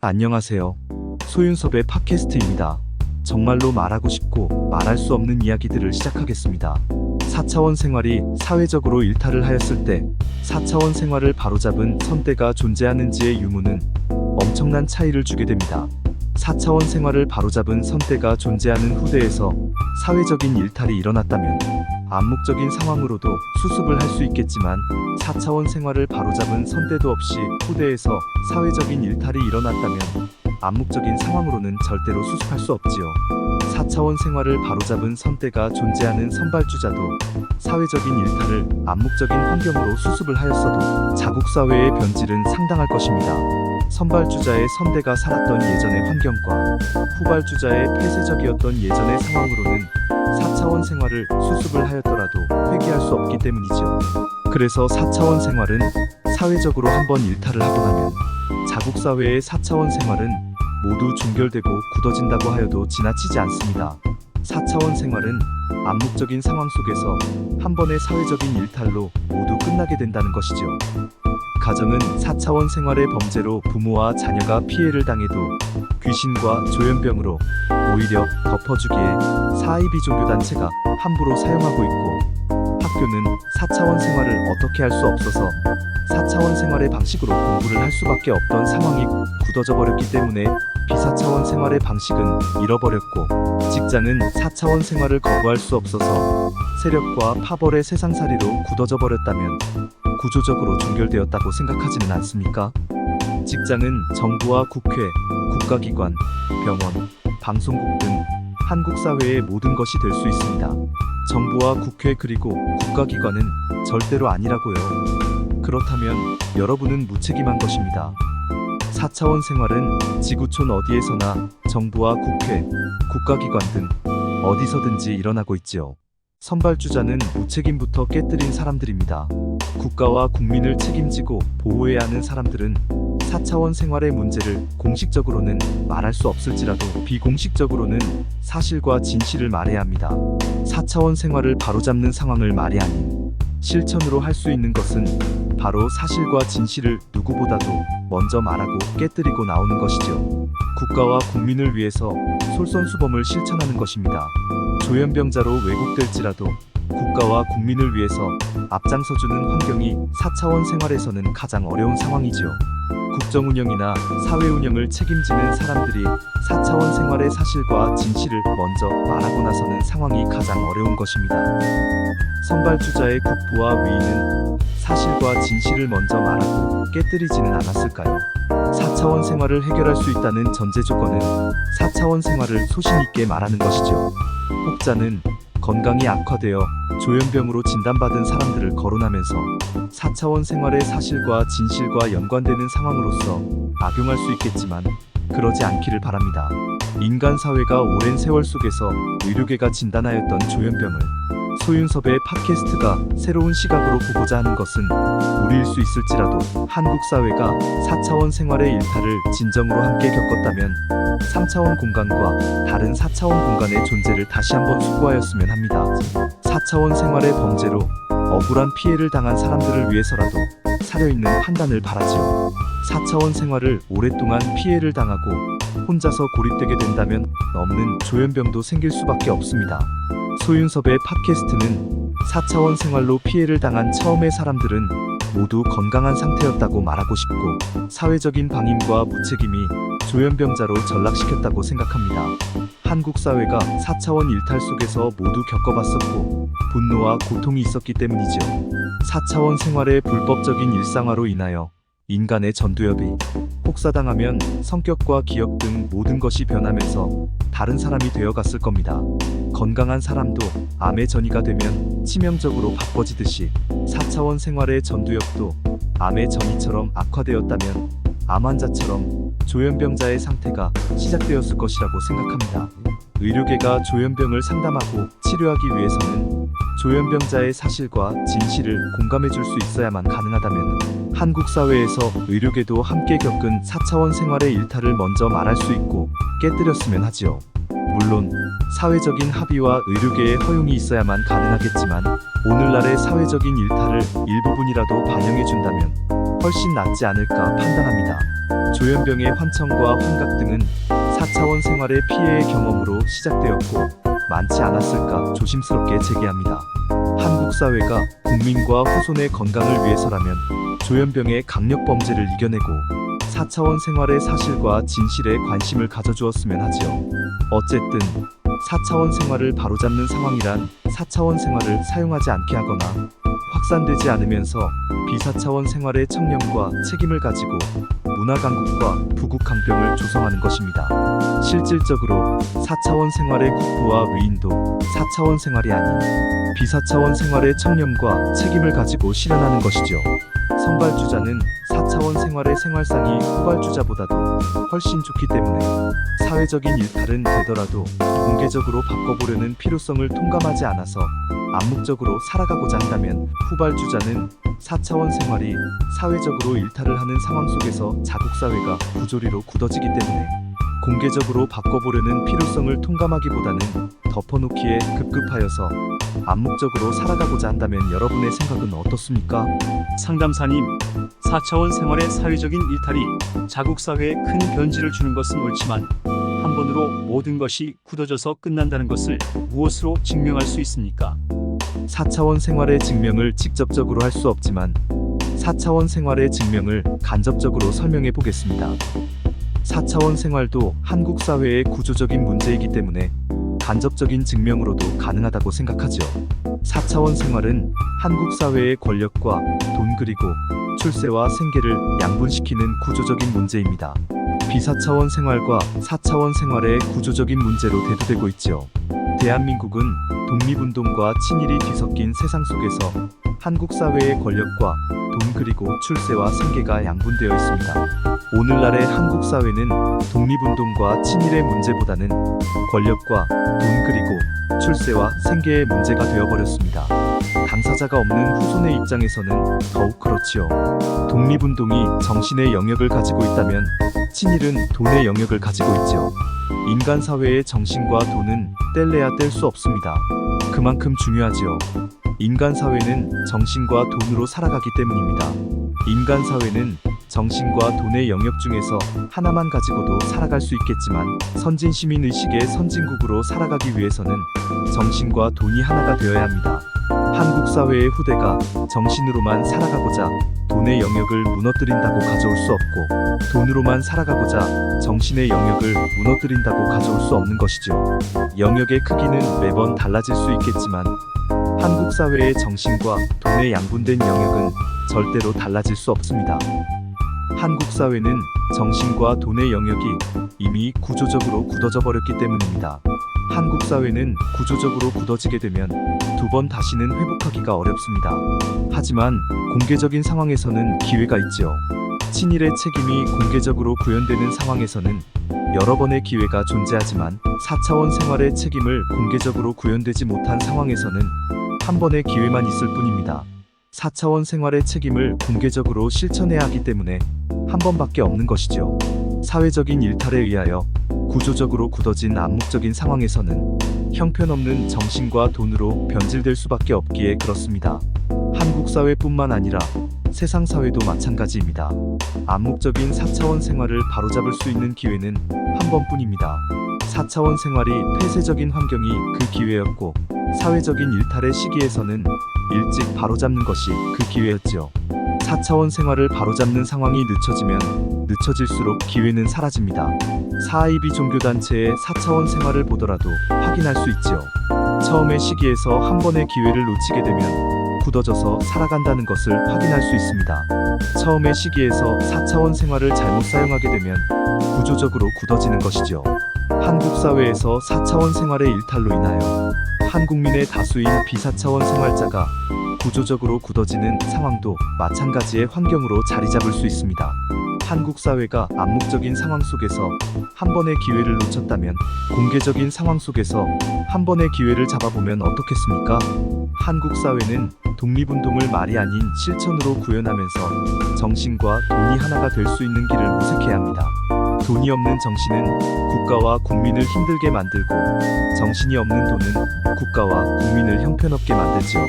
안녕하세요. 소윤섭의 팟캐스트입니다. 정말로 말하고 싶고 말할 수 없는 이야기들을 시작하겠습니다. 4차원 생활이 사회적으로 일탈을 하였을 때 4차원 생활을 바로잡은 선대가 존재하는지의 유무는 엄청난 차이를 주게 됩니다. 4차원 생활을 바로잡은 선대가 존재하는 후대에서 사회적인 일탈이 일어났다면 암묵적인 상황으로도 수습을 할 수 있겠지만 4차원 생활을 바로잡은 선대도 없이 후대에서 사회적인 일탈이 일어났다면 암묵적인 상황으로는 절대로 수습할 수 없지요. 4차원 생활을 바로잡은 선대가 존재하는 선발주자도 사회적인 일탈을 암묵적인 환경으로 수습을 하였어도 자국사회의 변질은 상당할 것입니다. 선발주자의 선대가 살았던 예전의 환경과 후발주자의 폐쇄적이었던 예전의 상황으로는 4차원 생활을 수습을 하였더라도 회귀할 수 없기 때문이죠. 그래서 4차원 생활은 사회적으로 한번 일탈을 하고 나면 자국사회의 4차원 생활은 모두 종결되고 굳어진다고 하여도 지나치지 않습니다. 4차원 생활은 암묵적인 상황 속에서 한 번의 사회적인 일탈로 모두 끝나게 된다는 것이죠. 가정은 4차원 생활의 범죄로 부모와 자녀가 피해를 당해도 귀신과 조현병으로 오히려 덮어주기에 사이비 종교단체가 함부로 사용하고 있고, 학교는 4차원 생활을 어떻게 할 수 없어서 4차원 생활의 방식으로 공부를 할 수밖에 없던 상황이 굳어져 버렸기 때문에 비사차원 생활의 방식은 잃어버렸고, 직장은 4차원 생활을 거부할 수 없어서 세력과 파벌의 세상살이로 굳어져 버렸다면 구조적으로 종결되었다고 생각하지는 않습니까? 직장은 정부와 국회, 국가기관, 병원, 방송국 등 한국 사회의 모든 것이 될 수 있습니다. 정부와 국회 그리고 국가기관은 절대로 아니라고요. 그렇다면 여러분은 무책임한 것입니다. 4차원 생활은 지구촌 어디에서나 정부와 국회, 국가기관 등 어디서든지 일어나고 있지요. 선발주자는 무책임부터 깨뜨린 사람들입니다. 국가와 국민을 책임지고 보호해야 하는 사람들은 4차원 생활의 문제를 공식적으로는 말할 수 없을지라도 비공식적으로는 사실과 진실을 말해야 합니다. 4차원 생활을 바로잡는 상황을 말이 아닌 실천으로 할 수 있는 것은 바로 사실과 진실을 누구보다도 먼저 말하고 깨뜨리고 나오는 것이죠. 국가와 국민을 위해서 솔선수범을 실천하는 것입니다. 조현병자로 왜곡될지라도 국가와 국민을 위해서 앞장서주는 환경이 4차원 생활에서는 가장 어려운 상황이지요. 국정운영이나 사회운영을 책임지는 사람들이 4차원 생활의 사실과 진실을 먼저 말하고 나서는 상황이 가장 어려운 것입니다. 선발주자의 국부와 위인은 사실과 진실을 먼저 말하고 깨뜨리지는 않았을까요? 4차원 생활을 해결할 수 있다는 전제 조건은 4차원 생활을 소신 있게 말하는 것이죠. 혹자는 건강이 악화되어 조현병으로 진단받은 사람들을 거론하면서 4차원 생활의 사실과 진실과 연관되는 상황으로서 악용할 수 있겠지만 그러지 않기를 바랍니다. 인간 사회가 오랜 세월 속에서 의료계가 진단하였던 조현병을 소윤섭의 팟캐스트가 새로운 시각으로 보고자 하는 것은 무리일 수 있을지라도 한국 사회가 4차원 생활의 일탈을 진정으로 함께 겪었다면 3차원 공간과 다른 4차원 공간의 존재를 다시 한번 수고하였으면 합니다. 4차원 생활의 범죄로 억울한 피해를 당한 사람들을 위해서라도 사려있는 판단을 바라지요. 4차원 생활을 오랫동안 피해를 당하고 혼자서 고립되게 된다면 없는 조현병도 생길 수밖에 없습니다. 소윤섭의 팟캐스트는 4차원 생활로 피해를 당한 처음의 사람들은 모두 건강한 상태였다고 말하고 싶고, 사회적인 방임과 무책임이 조현병자로 전락시켰다고 생각합니다. 한국 사회가 4차원 일탈 속에서 모두 겪어봤었고 분노와 고통이 있었기 때문이죠. 4차원 생활의 불법적인 일상화로 인하여 인간의 전두엽이 폭사당하면 성격과 기억 등 모든 것이 변하면서 다른 사람이 되어갔을 겁니다. 건강한 사람도 암의 전이가 되면 치명적으로 바꿔지듯이 4차원 생활의 전두엽도 암의 전이처럼 악화되었다면 암 환자처럼 조현병자의 상태가 시작되었을 것이라고 생각합니다. 의료계가 조현병을 상담하고 치료하기 위해서는 조현병자의 사실과 진실을 공감해 줄 수 있어야만 가능하다면 한국 사회에서 의료계도 함께 겪은 4차원 생활의 일탈을 먼저 말할 수 있고 깨뜨렸으면 하지요. 물론 사회적인 합의와 의료계의 허용이 있어야만 가능하겠지만 오늘날의 사회적인 일탈을 일부분이라도 반영해준다면 훨씬 낫지 않을까 판단합니다. 조현병의 환청과 환각 등은 4차원 생활의 피해의 경험으로 시작되었고 많지 않았을까 조심스럽게 제기합니다. 한국 사회가 국민과 후손의 건강을 위해서라면 조현병의 강력 범죄를 이겨내고 4차원 생활의 사실과 진실에 관심을 가져주었으면 하지요. 어쨌든 4차원 생활을 바로잡는 상황이란 4차원 생활을 사용하지 않게 하거나 확산되지 않으면서 비사차원 생활의 청렴과 책임을 가지고 문화강국과 부국강병을 조성하는 것입니다. 실질적으로 4차원 생활의 국부와 위인도 4차원 생활이 아닌 비사차원 생활의 청렴과 책임을 가지고 실현하는 것이죠. 선발주자는 4차원 생활의 생활상이 후발주자보다도 훨씬 좋기 때문에 사회적인 일탈은 되더라도 공개적으로 바꿔보려는 필요성을 통감하지 않아서 암묵적으로 살아가고자 한다면 후발주자는 4차원 생활이 사회적으로 일탈을 하는 상황 속에서 자국사회가 부조리로 굳어지기 때문에 공개적으로 바꿔보려는 필요성을 통감하기보다는 덮어놓기에 급급하여서 암묵적으로 살아가고자 한다면 여러분의 생각은 어떻습니까? 상담사님, 4차원 생활의 사회적인 일탈이 자국사회에 큰 변질을 주는 것은 옳지만 한 번으로 모든 것이 굳어져서 끝난다는 것을 무엇으로 증명할 수 있습니까? 4차원 생활의 증명을 직접적으로 할 수 없지만 4차원 생활의 증명을 간접적으로 설명해 보겠습니다. 4차원 생활도 한국 사회의 구조적인 문제이기 때문에 간접적인 증명으로도 가능하다고 생각하죠. 4차원 생활은 한국 사회의 권력과 돈 그리고 출세와 생계를 양분시키는 구조적인 문제입니다. 비사차원 생활과 4차원 생활의 구조적인 문제로 대두되고 있죠. 대한민국은 독립운동과 친일이 뒤섞인 세상 속에서 한국 사회의 권력과 돈 그리고 출세와 생계가 양분되어 있습니다. 오늘날의 한국 사회는 독립운동과 친일의 문제보다는 권력과 돈 그리고 출세와 생계의 문제가 되어버렸습니다. 당사자가 없는 후손의 입장에서는 더욱 그렇지요. 독립운동이 정신의 영역을 가지고 있다면 친일은 돈의 영역을 가지고 있죠. 인간 사회의 정신과 돈은 뗄래야 뗄 수 없습니다. 그만큼 중요하지요. 인간 사회는 정신과 돈으로 살아가기 때문입니다. 인간 사회는 정신과 돈의 영역 중에서 하나만 가지고도 살아갈 수 있겠지만 선진 시민 의식의 선진국으로 살아가기 위해서는 정신과 돈이 하나가 되어야 합니다. 한국 사회의 후대가 정신으로만 살아가고자 돈의 영역을 무너뜨린다고 가져올 수 없고 돈으로만 살아가고자 정신의 영역을 무너뜨린다고 가져올 수 없는 것이죠. 영역의 크기는 매번 달라질 수 있겠지만 한국 사회의 정신과 돈의 양분된 영역은 절대로 달라질 수 없습니다. 한국 사회는 정신과 돈의 영역이 이미 구조적으로 굳어져 버렸기 때문입니다. 한국 사회는 구조적으로 굳어지게 되면 두 번 다시는 회복하기가 어렵습니다. 하지만 공개적인 상황에서는 기회가 있지요. 친일의 책임이 공개적으로 구현되는 상황에서는 여러 번의 기회가 존재하지만 4차원 생활의 책임을 공개적으로 구현되지 못한 상황에서는 한 번의 기회만 있을 뿐입니다. 4차원 생활의 책임을 공개적으로 실천해야 하기 때문에 한 번밖에 없는 것이죠. 사회적인 일탈에 의하여 구조적으로 굳어진 암묵적인 상황에서는 형편없는 정신과 돈으로 변질될 수밖에 없기에 그렇습니다. 한국 사회뿐만 아니라 세상 사회도 마찬가지입니다. 암묵적인 4차원 생활을 바로잡을 수 있는 기회는 한 번뿐입니다. 4차원 생활이 폐쇄적인 환경이 그 기회였고 사회적인 일탈의 시기에서는 일찍 바로잡는 것이 그 기회였지요. 4차원 생활을 바로잡는 상황이 늦춰지면 늦춰질수록 기회는 사라집니다. 사이비 종교단체의 4차원 생활을 보더라도 확인할 수 있지요. 처음의 시기에서 한 번의 기회를 놓치게 되면 굳어져서 살아간다는 것을 확인할 수 있습니다. 처음의 시기에서 4차원 생활을 잘못 사용하게 되면 구조적으로 굳어지는 것이죠. 한국 사회에서 4차원 생활의 일탈로 인하여 한국민의 다수인 비사차원 생활자가 구조적으로 굳어지는 상황도 마찬가지의 환경으로 자리 잡을 수 있습니다. 한국 사회가 암묵적인 상황 속에서 한 번의 기회를 놓쳤다면 공개적인 상황 속에서 한 번의 기회를 잡아보면 어떻겠습니까? 한국 사회는 독립운동을 말이 아닌 실천으로 구현하면서 정신과 돈이 하나가 될 수 있는 길을 모색해야 합니다. 돈이 없는 정신은 국가와 국민을 힘들게 만들고 정신이 없는 돈은 국가와 국민을 형편없게 만들지요.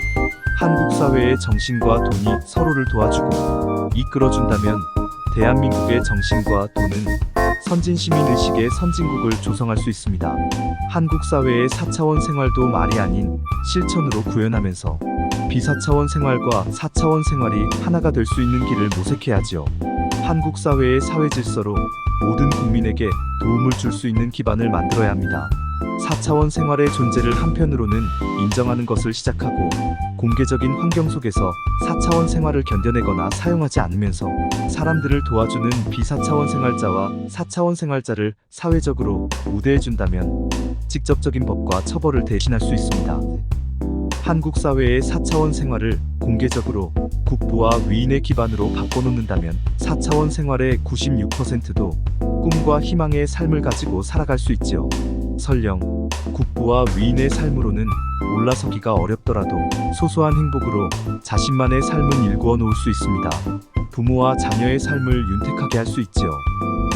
한국 사회의 정신과 돈이 서로를 도와주고 이끌어준다면 대한민국의 정신과 도는 선진 시민의식의 선진국을 조성할 수 있습니다. 한국 사회의 4차원 생활도 말이 아닌 실천으로 구현하면서 비사차원 생활과 4차원 생활이 하나가 될 수 있는 길을 모색해야지요. 한국 사회의 사회 질서로 모든 국민에게 도움을 줄 수 있는 기반을 만들어야 합니다. 4차원 생활의 존재를 한편으로는 인정하는 것을 시작하고 공개적인 환경 속에서 4차원 생활을 견뎌내거나 사용하지 않으면서 사람들을 도와주는 비사차원 생활자와 4차원 생활자를 사회적으로 우대해준다면 직접적인 법과 처벌을 대신할 수 있습니다. 한국 사회의 4차원 생활을 공개적으로 국부와 위인의 기반으로 바꿔놓는다면 4차원 생활의 96%도 꿈과 희망의 삶을 가지고 살아갈 수 있지요. 설령 국부와 위인의 삶으로는 올라서기가 어렵더라도 소소한 행복으로 자신만의 삶은 일구어 놓을 수 있습니다. 부모와 자녀의 삶을 윤택하게 할 수 있지요.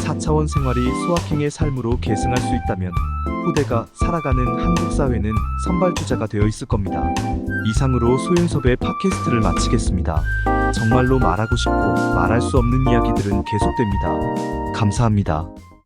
4차원 생활이 소확행의 삶으로 계승할 수 있다면 후대가 살아가는 한국 사회는 선발주자가 되어 있을 겁니다. 이상으로 소윤섭의 팟캐스트를 마치겠습니다. 정말로 말하고 싶고 말할 수 없는 이야기들은 계속됩니다. 감사합니다.